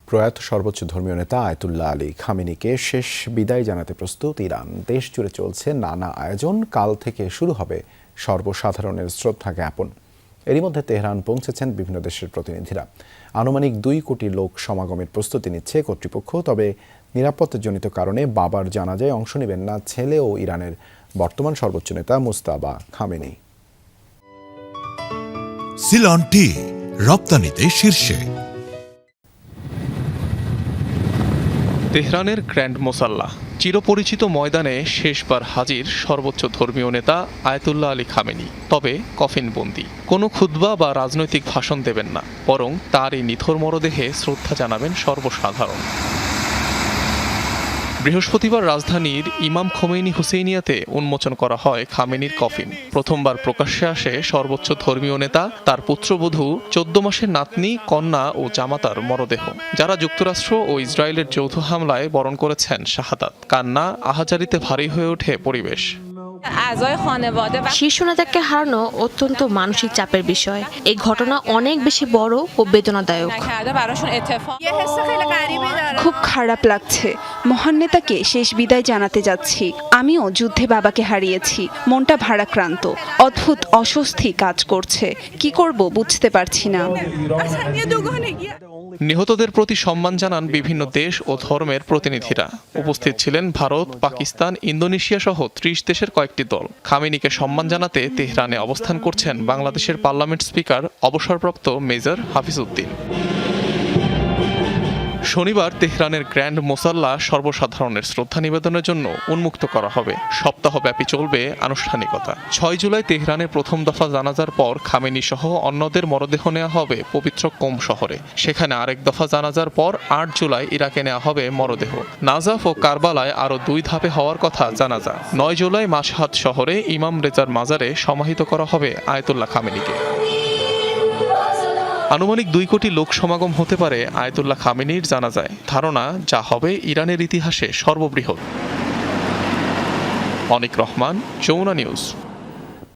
প্রয়াত সর্বোচ্চ ধর্মীয় নেতা আয়াতুল্লাহ আলী খামেনিকে শেষ বিদায় জানাতে প্রস্তুত ইরান। দেশ জুড়ে চলছে নানা আয়োজন। কাল থেকে শুরু হবে সর্বসাধারণের শ্রদ্ধা জ্ঞাপন। এরই মধ্যে তেহরান পৌঁছেছেন বিভিন্ন দেশের প্রতিনিধিরা। আনুমানিক 2 কোটি লোক সমাগমের প্রস্তুতি নিচ্ছে কর্তৃপক্ষ। তবে নিরাপত্তাজনিত কারণে বাবার জানাজায় অংশ নেবেন না ছেলে ও ইরানের বর্তমান সর্বোচ্চ নেতা মুজতবা খামেনি। সিলন টি রপ্তানিতে শীর্ষে। তেহরানের গ্র্যান্ড মোসাল্লাহ চিরপরিচিত ময়দানে শেষবার হাজির সর্বোচ্চ ধর্মীয় নেতা আয়াতুল্লাহ আলী খামেনি। তবে কফিনবন্দি, কোনো খুতবা বা রাজনৈতিক ভাষণ দেবেন না, বরং তার এই নিথর মরদেহে শ্রদ্ধা জানাবেন সর্বসাধারণ। বৃহস্পতিবার রাজধানীর ইমাম খোমেনি হুসেইনিয়াতে উন্মোচন করা হয় খামেনির কফিন। প্রথমবার প্রকাশ্যে আসে সর্বোচ্চ ধর্মীয় নেতা, তার পুত্রবধূ, 14 মাসের নাতনি, কন্যা ও জামাতার মরদেহ, যারা যুক্তরাষ্ট্র ও ইসরায়েলের যৌথ হামলায় বরণ করেছেন শাহাদাত। কান্না আহাজারিতে ভারী হয়ে ওঠে পরিবেশ। শীর্ষ নেতাকে হারানো অত্যন্ত মানসিক চাপের বিষয়। এই ঘটনা অনেক বেশি বড় ও বেদনাদায়ক। খুব খারাপ লাগছে। মহান নেতাকে শেষ বিদায় জানাতে যাচ্ছি। আমিও যুদ্ধে বাবাকে হারিয়েছি। মনটা ভারাক্রান্ত, অদ্ভুত অস্বস্তি কাজ করছে। কি করব বুঝতে পারছি না। নিহতদের প্রতি সম্মান জানান বিভিন্ন দেশ ও ধর্মের প্রতিনিধিরা। উপস্থিত ছিলেন ভারত, পাকিস্তান, ইন্দোনেশিয়া সহ 30 দেশের কয়েকটি দল। খামেনিকে সম্মান জানাতে তেহরানে অবস্থান করছেন বাংলাদেশের পার্লামেন্ট স্পিকার অবসরপ্রাপ্ত মেজর হাফিজ উদ্দিন। শনিবার তেহরানের গ্র্যান্ড মোসাল্লাহ সর্বসাধারণের শ্রদ্ধা নিবেদনের জন্য উন্মুক্ত করা হবে। সপ্তাহব্যাপী চলবে আনুষ্ঠানিকতা। 6 জুলাই তেহরানে প্রথম দফা জানাজার পর খামেনি সহ অন্যদের মরদেহ নেওয়া হবে পবিত্র কোম শহরে। সেখানে আরেক দফা জানাজার পর 8 জুলাই ইরাকে নেওয়া হবে মরদেহ। নাজাফ ও কারবালায় আরও 2 ধাপে হওয়ার কথা জানাজা। 9 জুলাই মাশহাদ শহরে ইমাম রেজার মাজারে সমাহিত করা হবে আয়াতুল্লাহ খামেনিকে। আনুমানিক 2 কোটি লোক সমাগম হতে পারে আয়াতুল্লাহ খামেনির জানাজায়। ধারণা, যা হবে ইরানের ইতিহাসে সর্ববৃহৎ। অনিক রহমান, যমুনা নিউজ।